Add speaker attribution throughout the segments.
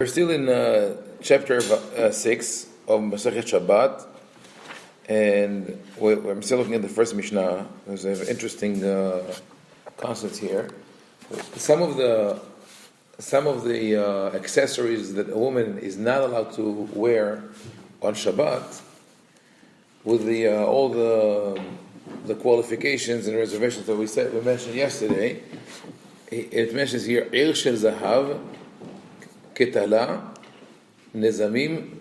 Speaker 1: We're still in chapter 6 of Masechet Shabbat, and I'm still looking at the first Mishna. There's an interesting concepts here. Some of the accessories that a woman is not allowed to wear on Shabbat, with all the qualifications and reservations that we mentioned yesterday. It mentions here Ir Shel Zahav, Ketala, Nizamim,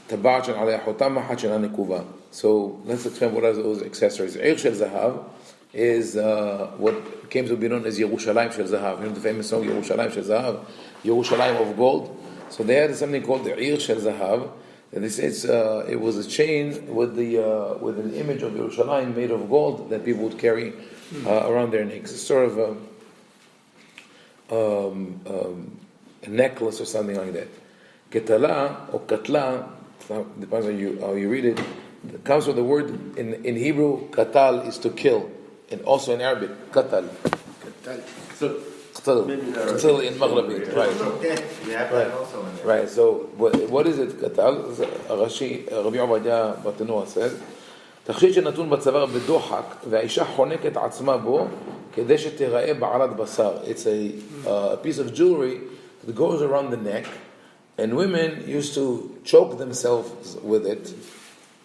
Speaker 1: Tabat Shel Alei Hotam, Mahat Shel Nekuva. So let's explain what are those accessories. Ir Shel Zahav is what came to be known as Yerushalayim Shel Zahav. You know the famous song Yerushalayim Shel Zahav, Yerushalayim of gold. So they had something called the Ir Shel Zahav. And they say it was a chain with an image of Yerushalayim made of gold that people would carry around their necks. It's sort of a necklace or something like that. Ketala or katla, depends on how you read it. It comes from the word in Hebrew. Katal is to kill, and also in Arabic katal.
Speaker 2: So
Speaker 1: Qatl in Maghrabi, right? Right. So what is it? Katal. Rabbi Ovadia Batanoa says. תכשיט שנתון בצוואר בדוחק והאישה חונקת עצמה בו כדי שתיראה בעלת בשר. It's a piece of jewelry that goes around the neck, and women used to choke themselves with it.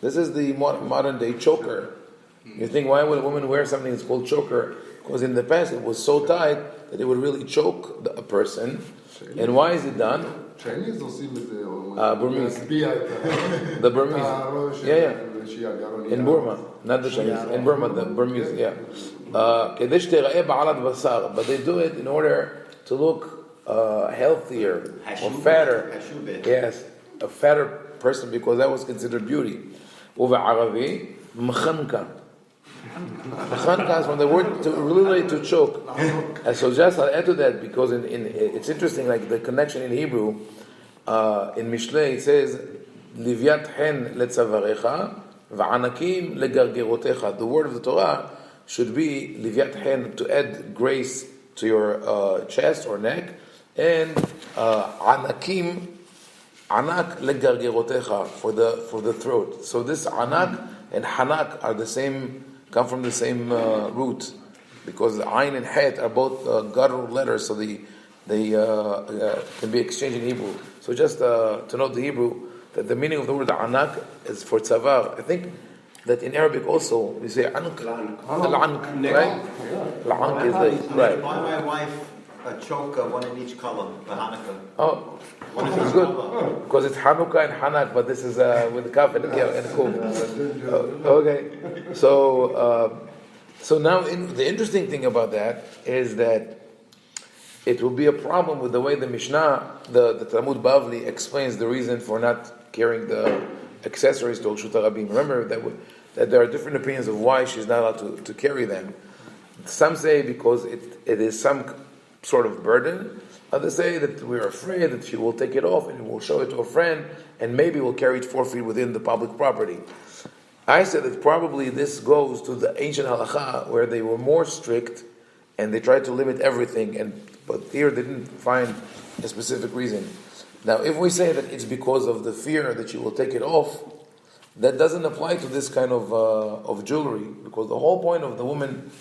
Speaker 1: This is the modern day choker. You think, why would a woman wear something that's called choker? Because in the past it was so tight that it would really choke a person. And why is it done?
Speaker 3: Chinese עושים את זה,
Speaker 1: Burmese.
Speaker 3: להטביע את
Speaker 1: The Burmese. Yeah. In Burma, not the Chinese.
Speaker 3: Yeah.
Speaker 1: In Burma, the Burmese, yeah. כדי שתיראה בעלת בשר. But they do it in order to look healthier or fatter. Yes, a fatter person, because that was considered beauty. ובערבי, מחנקה. Chanka is from the word literally to choke. And so just I'll add to that, because it's interesting, like the connection in Hebrew, in Mishna it says, Livyat hen letzavarecha, v'anakim legargerotecha. The word of the Torah should be Livyat hen, to add grace to your chest or neck, and anakim, anak legargerotecha, for the throat. So this anak and hanak are come from the same root, because ayn and het are both guttural letters, so they can be exchanged in Hebrew. So just to note the Hebrew, that the meaning of the word anak is for tzavar. I think that in Arabic also we say ank, right? L'ank is right.
Speaker 2: Buy my wife a choke, one in each color, the Hanukkah.
Speaker 1: Oh, this is good, because it's Hanukkah and Hanak, but this is with the kaf and the kuf. Okay, so now the interesting thing about that is that it will be a problem with the way the Mishnah, the Talmud Bavli, explains the reason for not carrying the accessories to Shuta Rabin. Remember that there are different opinions of why she's not allowed to carry them. Some say because it is some sort of burden. Others say that we're afraid that she will take it off and will show it to a friend, and maybe will carry it 4 feet within the public property. I said that probably this goes to the ancient halacha, where they were more strict and they tried to limit everything, but here they didn't find a specific reason. Now, if we say that it's because of the fear that she will take it off, that doesn't apply to this kind of jewelry, because the whole point of women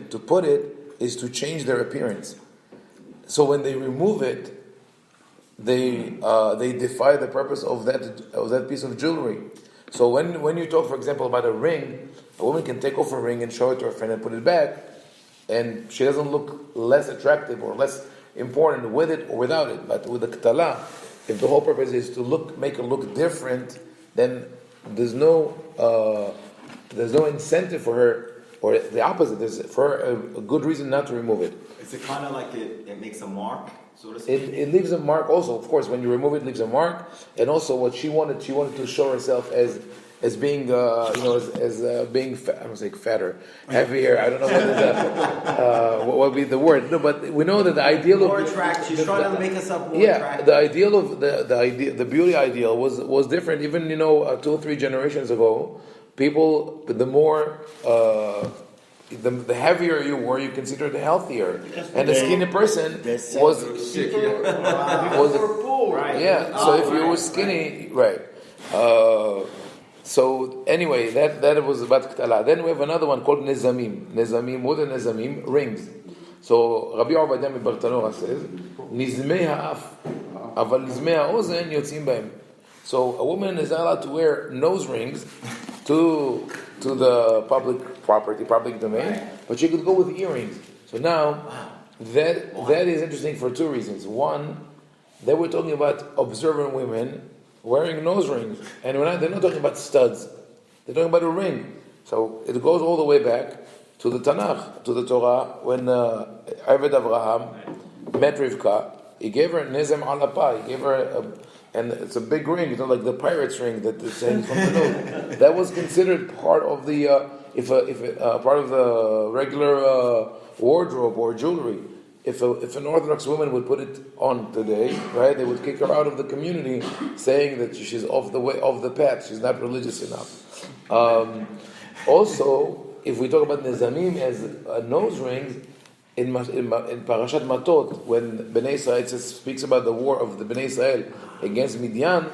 Speaker 1: to put it is to change their appearance. So when they remove it, they defy the purpose of that piece of jewelry. So when you talk, for example, about a ring, a woman can take off a ring and show it to her friend and put it back, and she doesn't look less attractive or less important with it or without it. But with the ketala, if the whole purpose is to make it look different, then there's no incentive for her. Or the opposite, there's for her a good reason not to remove it.
Speaker 2: Is it kind of like it makes a mark, so to speak?
Speaker 1: It leaves a mark also, of course. When you remove it, it leaves a mark. And also what she wanted to show herself as being, being, I'm saying fatter, heavier. I don't know what would be the word. No, but we know that the ideal
Speaker 2: more attractive. She's trying to make herself more attractive.
Speaker 1: The ideal of the beauty ideal was different. Even 2 or 3 generations ago, people, the more the heavier you were, you considered healthier,
Speaker 3: Yes,
Speaker 1: and the skinny person was
Speaker 4: sick.
Speaker 1: was
Speaker 3: Right.
Speaker 1: yeah. So if you were skinny, right. So anyway, that was about Ktala. Then we have another one called Nezamim. Nezamim, what are Nezamim? Rings. So rabbi-ovadia מברטנורה says, נזמי האף, אבל נזמי האוזן יוצאים בהם. So a woman is not allowed to wear nose rings to the public property, public domain, but she could go with earrings. So now, that is interesting for two reasons. One, they were talking about observant women wearing nose rings, and they're not talking about studs. They're talking about a ring. So it goes all the way back to the Tanakh, to the Torah, when Eved Avraham met Rivka, he gave her Nezem Alapa, he gave her and it's a big ring, like the pirate's ring that is saying from the nose. That was considered part of the part of the regular wardrobe or jewelry. If an Orthodox woman would put it on today, right, they would kick her out of the community, saying that she's off the path. She's not religious enough. Also, if we talk about Nezamim as nose rings, in Parashat Matot, when Bnei Israel speaks about the war of the Bnei Israel against Midian,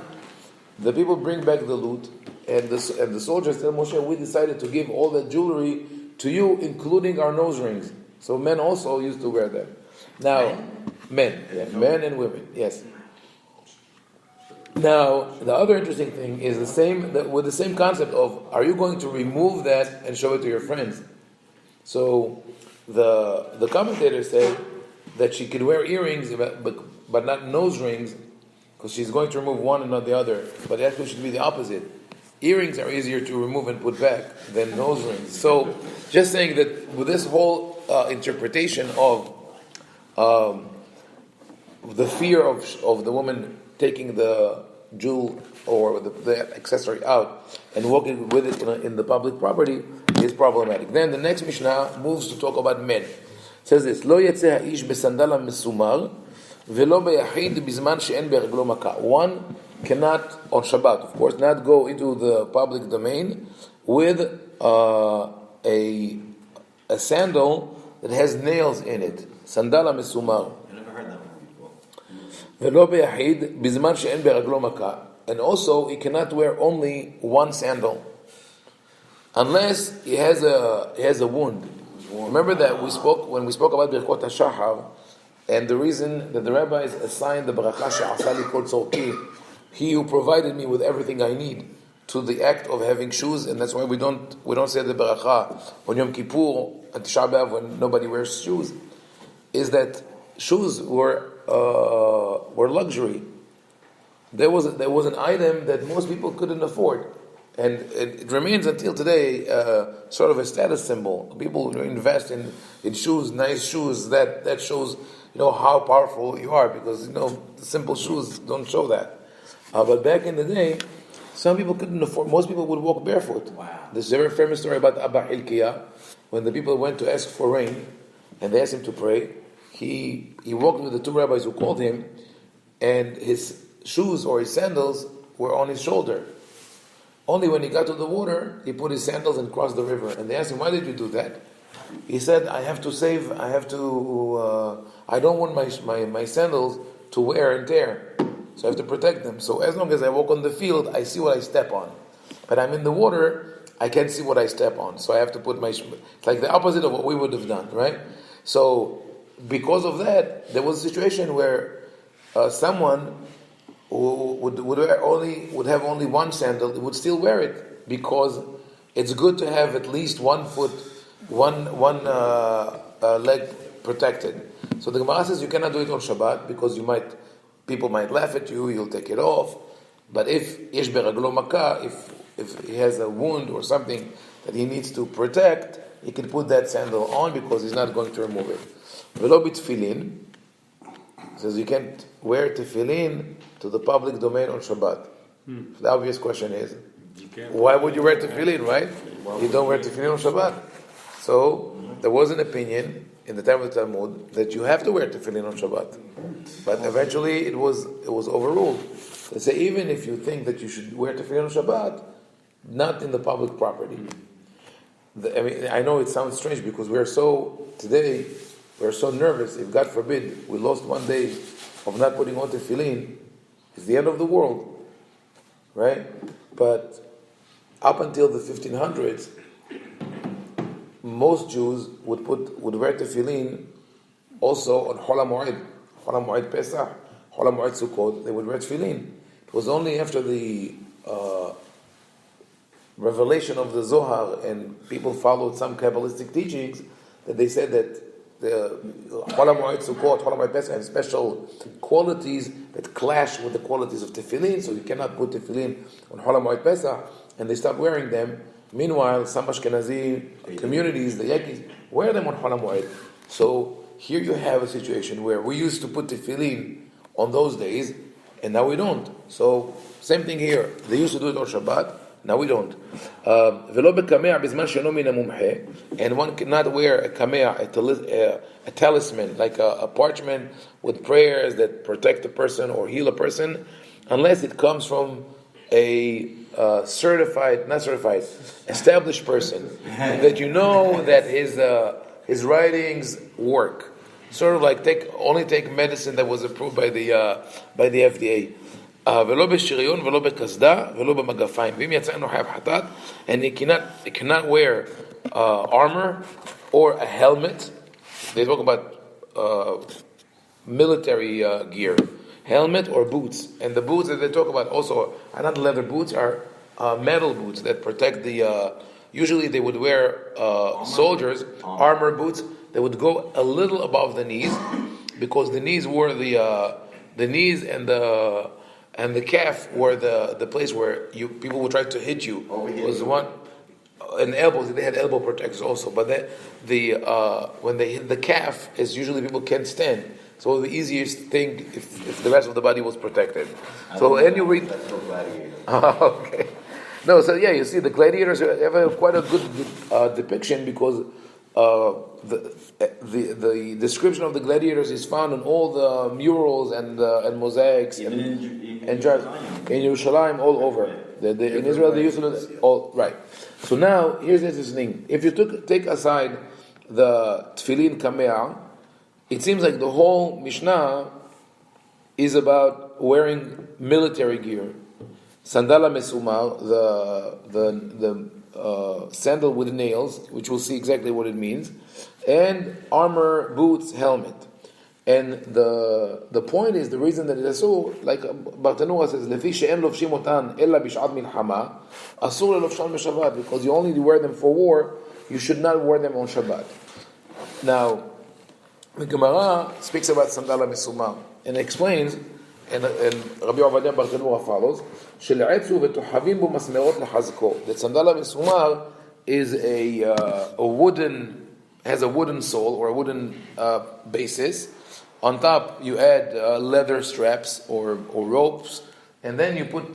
Speaker 1: the people bring back the loot, and the soldiers tell Moshe, we decided to give all that jewelry to you, including our nose rings. So men also used to wear them. Now, men and women, yes. Now, the other interesting thing is with the same concept of, are you going to remove that and show it to your friends? So the commentators say that she could wear earrings, but not nose rings, because she's going to remove one and not the other. But it actually should be the opposite. Earrings are easier to remove and put back than nose rings. So, just saying that with this whole interpretation of the fear of the woman taking the jewel or the accessory out and walking with it in the public property is problematic. Then the next Mishnah moves to talk about men. It says this: "Lo yetze ha'ish besandal mesumar velo beyachid bizman she'en bereglo maka." One cannot, on Shabbat, of course, not go into the public domain with a sandal that has nails in it. Sandala mesumar.
Speaker 2: I never heard that one before.
Speaker 1: Velo beyachid bizman she'en bereglo maka. And also, he cannot wear only one sandal, unless he has a wound. Remember that when we spoke about Birkot HaShachar, and the reason that the rabbis assigned the Baracha She'asali Kol Tzorki, he who provided me with everything I need, to the act of having shoes, and that's why we don't say the Baracha on Yom Kippur at Tisha B'Av when nobody wears shoes, is that shoes were luxury. There was an item that most people couldn't afford, and it remains until today sort of a status symbol. People invest in shoes, nice shoes. That shows how powerful you are, because the simple shoes don't show that. But back in the day, some people couldn't afford. Most people would walk barefoot.
Speaker 3: Wow.
Speaker 1: There's a very famous story about Abba Hilkiah, when the people went to ask for rain, and they asked him to pray. He walked with the two rabbis who called him, and his shoes or his sandals were on his shoulder. Only when he got to the water, he put his sandals and crossed the river. And they asked him, why did you do that? He said, I don't want my sandals to wear and tear. So I have to protect them. So as long as I walk on the field, I see what I step on. But I'm in the water, I can't see what I step on. So I have to put it's like the opposite of what we would have done, right? So because of that, there was a situation where someone who would have only one sandal, would still wear it, because it's good to have at least one leg protected. So the Gemara says you cannot do it on Shabbat because people might laugh at you, you'll take it off. But if yesh beraglo makah, if he has a wound or something that he needs to protect, he can put that sandal on because he's not going to remove it. Velo b'tfilin, says you can't wear tefillin to the public domain on Shabbat. The obvious question is, why would you wear tefillin, right? You don't wear tefillin on Shabbat. So there was an opinion in the time of the Talmud that you have to wear tefillin on Shabbat. But eventually it was overruled. They say even if you think that you should wear tefillin on Shabbat, not in the public property. I know it sounds strange because we're so nervous. If God forbid we lost one day of not putting on tefillin, it's the end of the world, right? But up until the 1500s, most Jews would wear tefillin also on Chol HaMoed Pesach, Chol HaMoed Sukkot. They would wear tefillin. It was only after the revelation of the Zohar and people followed some Kabbalistic teachings that they said that the Chol HaMoed Sukkot, Chol HaMoed Pesach have special qualities that clash with the qualities of tefillin, so you cannot put tefillin on Chol HaMoed Pesach, and they stopped wearing them. Meanwhile, some Ashkenazi communities, the Yakis, wear them on Chol HaMoed. So here you have a situation where we used to put tefillin on those days, and now we don't. So same thing here. They used to do it on Shabbat, now we don't. And one cannot wear a kamea, a talisman, like a parchment with prayers that protect a person or heal a person, unless it comes from a established person, that you know that his writings work. Sort of like take medicine that was approved by the FDA. ולא בשריון ולא בקסדה ולא במגפיים. ואם יצאנו חייב חטאת, and he cannot wear armor or a helmet. They talk about military gear, helmet or boots. And the boots that they talk about also are not leather boots, are metal boots that protect the. Usually they would wear soldiers armor boots. They would go a little above the knees, because the knees were the knees and the calf were the place where people would try to hit you. It was one and elbows. They had elbow protectors also, but when they hit the calf, is usually people can't stand. So the easiest thing if the rest of the body was protected. So and you read. Okay. No, so yeah, you see the gladiators have quite a good depiction, because the description of the gladiators is found in all the murals and mosaics and in Yerushalayim all over. In Israel they used to all right. So now here's this thing: if you take aside the tefillin kamea, it seems like the whole Mishnah is about wearing military gear. Sandala mesumar, the sandal with nails, which we'll see exactly what it means, and armor, boots, helmet. And the point is, the reason that it is so, like Bartanura says, "Lefi she'en lovshim otan ella bish'at milchama, asur lovshan b'Shabbat," because you only wear them for war, you should not wear them on Shabbat. Now, the Gemara speaks about sandala mesumar and explains. And Rabbi Ovadia Bartanura follows, that sandala mesumar is a wooden sole or a wooden basis. On top you add leather straps or ropes, and then you put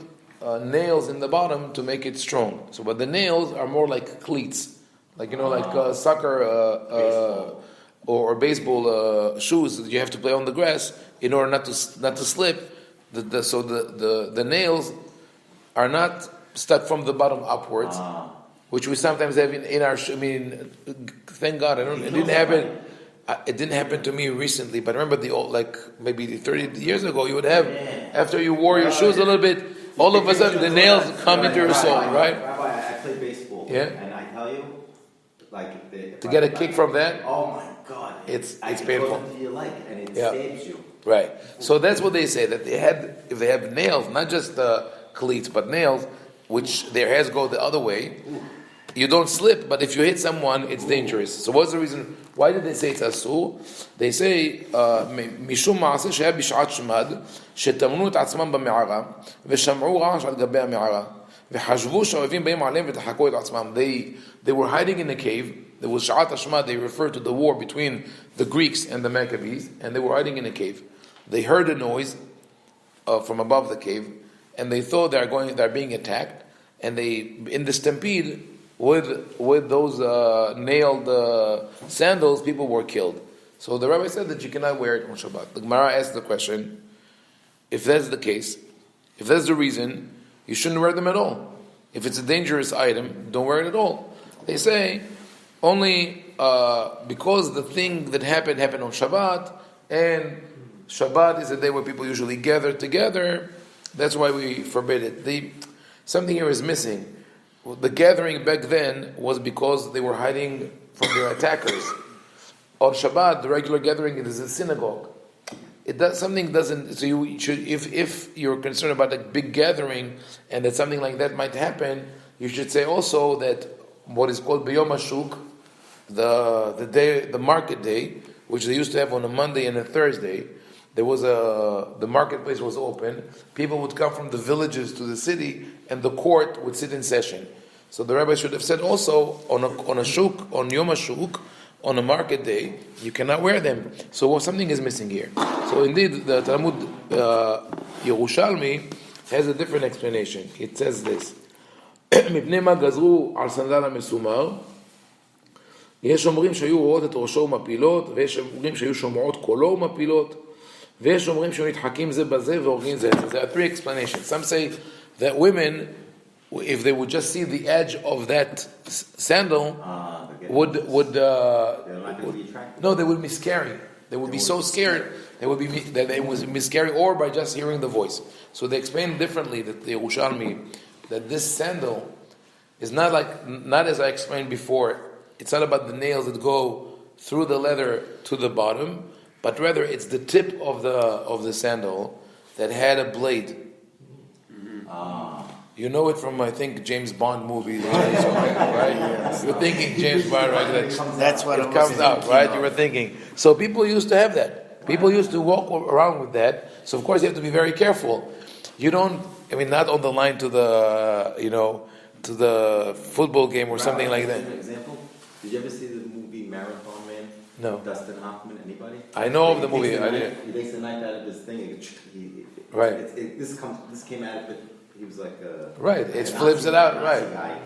Speaker 1: nails in the bottom to make it strong. So, but the nails are more like cleats, like soccer or baseball shoes that you have to play on the grass in order not to slip. So the nails are not stuck from the bottom upwards, which we sometimes have in our. Thank God, it didn't happen. It didn't happen to me recently, but I remember maybe 30 years ago, you would have, after you wore your shoes a little bit, all of a sudden the nails come into your soul, right?
Speaker 2: Rabbi, I played baseball, and I tell you,
Speaker 1: to get a kick from that.
Speaker 2: Oh my God,
Speaker 1: it's painful.
Speaker 2: It goes into your leg and it stabs you.
Speaker 1: Right. So that's what they say, that if they have nails, not just cleats, but nails, which their heads go the other way, you don't slip, but if you hit someone, it's dangerous. So what's the reason? Why did they say it's asur? They say, משום מעשה שהיה בשעת שמד, שטמנו את עצמם במערה, ושמעו רעש על גבי המערה, וחשבו שהאויבים באים עליהם ותחקו את עצמם. They were hiding in a cave. There was Sha'at Hashmad. They referred to the war between the Greeks and the Maccabees, and they were hiding in a cave. They heard a noise from above the cave, and they thought they're being attacked, and in the stampede with those nailed sandals, people were killed. So the rabbi said that you cannot wear it on Shabbat. The Gemara asked the question: if that's the case, if that's the reason, you shouldn't wear them at all. If it's a dangerous item, don't wear it at all. They say only because the thing that happened on Shabbat, and Shabbat is a day where people usually gather together. That's why we forbid it. Something here is missing. The gathering back then was because they were hiding from their attackers. On Shabbat, the regular gathering is a synagogue. Something doesn't. So you should, if you're concerned about a big gathering and that something like that might happen, you should say also that what is called B'yom HaShuk, the market day, which they used to have on a Monday and a Thursday, the marketplace was open. People would come from the villages to the city, and the court would sit in session. So the rabbi should have said also on a shuk, on Yom HaShuk, on a market day, you cannot wear them. So something is missing here. So indeed, the Talmud Yerushalmi has a different explanation. It says this: מפני מה גזרו על סנדל המסומר, יש אומרים שהיו רואות את ראשו ומפילות, ויש אומרים שהיו שומעות קולו ומפילות, ויש אומרים שהיו נדחקים זה בזה והורגים זה. There are three explanations. Some say that women, if they would just see the edge of that sandal, they would miscarry. They would be so scared they would miscarry, or by just hearing the voice. So they explain differently that the Yerushalmi, that this sandal is not as I explained before. It's not about the nails that go through the leather to the bottom, but rather it's the tip of the sandal that had a blade. You know it from, I think, James Bond movies, right? Yes. You're thinking James Bond, right?
Speaker 3: That's what
Speaker 1: it comes out, right? You were thinking. So people used to have that. People used to walk around with that. So of course you have to be very careful. You don't, not on the line to the football game or something like that.
Speaker 4: An example? Did you ever see the movie Marathon Man?
Speaker 1: No.
Speaker 4: Dustin Hoffman, anybody?
Speaker 1: I know of the movie.
Speaker 4: He takes the knife out of his thing.
Speaker 1: Right.
Speaker 4: This came out of it. He was like
Speaker 1: right. It flips it out.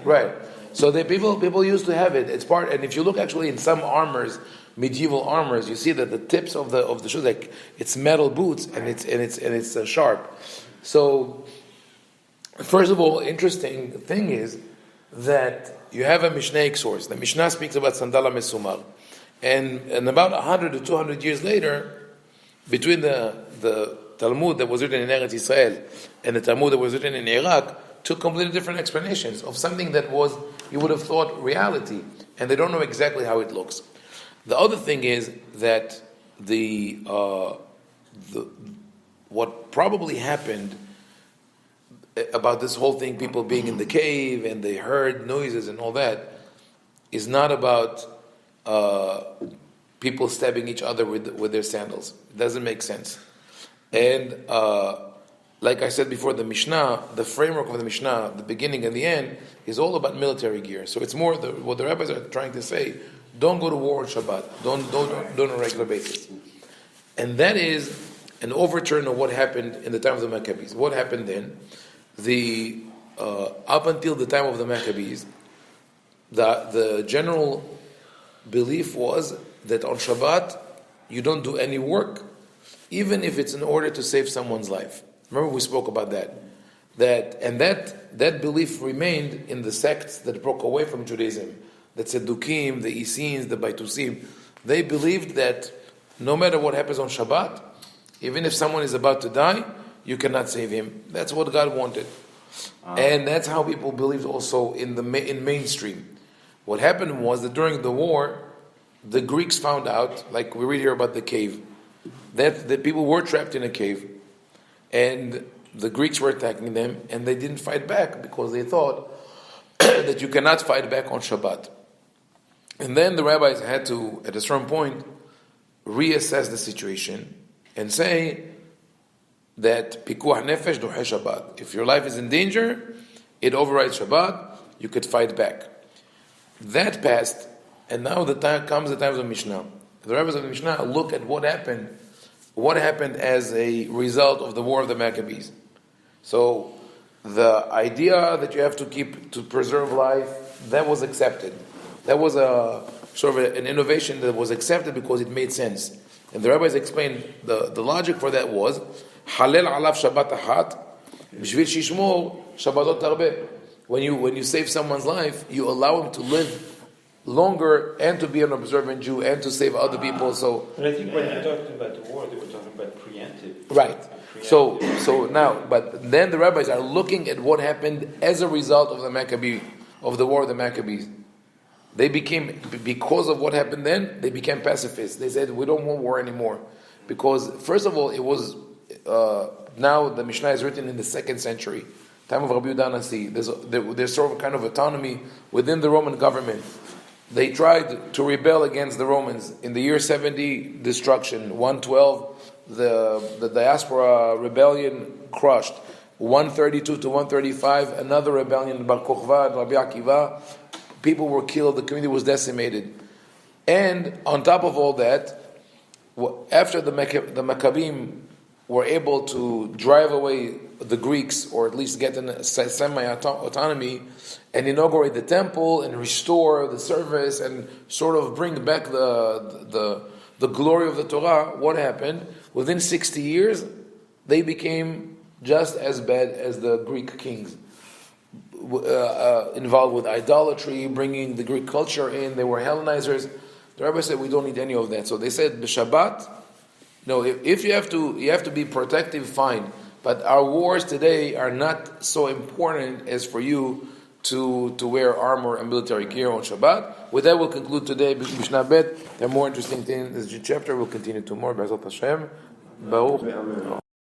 Speaker 1: Right. So people used to have it. It's part. And if you look actually in some armors, medieval armors, you see that the tips of the shoes, like it's metal boots, and it's sharp. So first of all, interesting thing is that you have a Mishnaic source. The Mishnah speaks about Sandala Mesumar. And about 100 to 200 years later, between the Talmud that was written in Eretz Israel and the Talmud that was written in Iraq, took completely different explanations of something that was, you would have thought, reality. And they don't know exactly how it looks. The other thing is that what probably happened about this whole thing, people being in the cave and they heard noises and all that, is not about people stabbing each other with their sandals. It doesn't make sense. And like I said before, the Mishnah, the framework of the Mishnah, the beginning and the end, is all about military gear. So it's more what the rabbis are trying to say: don't go to war on Shabbat. Don't on a regular basis. And that is an overturn of what happened in the time of the Maccabees. What happened then? Up until the time of the Maccabees, the general belief was that on Shabbat you don't do any work, even if it's in order to save someone's life. Remember we spoke about that. That belief remained in the sects that broke away from Judaism. The Tzeddukim, the Essenes, the Baitusim. They believed that no matter what happens on Shabbat, even if someone is about to die, you cannot save him. That's what God wanted. And that's how people believed also in mainstream. What happened was that during the war, the Greeks found out, like we read here about the cave, that the people were trapped in a cave, and the Greeks were attacking them, and they didn't fight back because they thought that you cannot fight back on Shabbat. And then the rabbis had to, at a certain point, reassess the situation and say that pikuach nefesh dohe Shabbat. If your life is in danger, it overrides Shabbat. You could fight back. That passed, and now comes the time of the Mishnah. The rabbis of the Mishnah look at what happened as a result of the war of the Maccabees. So the idea that you have to preserve life, that was accepted. That was a sort of an innovation that was accepted because it made sense. And the rabbis explained the logic for that was halel alav Shabbat achat b'shvil shishmor Shabbatot harbeh. when you save someone's life, you allow him to live longer and to be an observant Jew and to save other people. So,
Speaker 3: but I think when you're talking about the war, they were talking about preemptive.
Speaker 1: right. So now, but then the rabbis are looking at what happened as a result of the war of the Maccabees. They became, because of what happened then, they became pacifists. They said, we don't want war anymore. Because, first of all, it was, now the Mishnah is written in the 2nd century, time of rabbi-ovadia Nasi. There's sort of a kind of autonomy within the Roman government. They tried to rebel against the Romans. In the year 70, destruction. 112, the diaspora rebellion crushed. 132 to 135, another rebellion, Bar Kokhba, Rabbi Akiva. People were killed, the community was decimated. And on top of all that, after the Maccabees were able to drive away the Greeks, or at least get a semi-autonomy, and inaugurate the temple, and restore the service, and sort of bring back the glory of the Torah, what happened? Within 60 years, they became just as bad as the Greek kings. Involved with idolatry, bringing the Greek culture in. They were Hellenizers. The rabbi said, we don't need any of that. So they said, the Shabbat, no, if you have to be protective, fine. But our wars today are not so important as for you to wear armor and military gear on Shabbat. With that, we'll conclude today. Mishna Bet. There are more interesting things in this chapter. We'll continue tomorrow. B'ezrat Hashem. Baruch.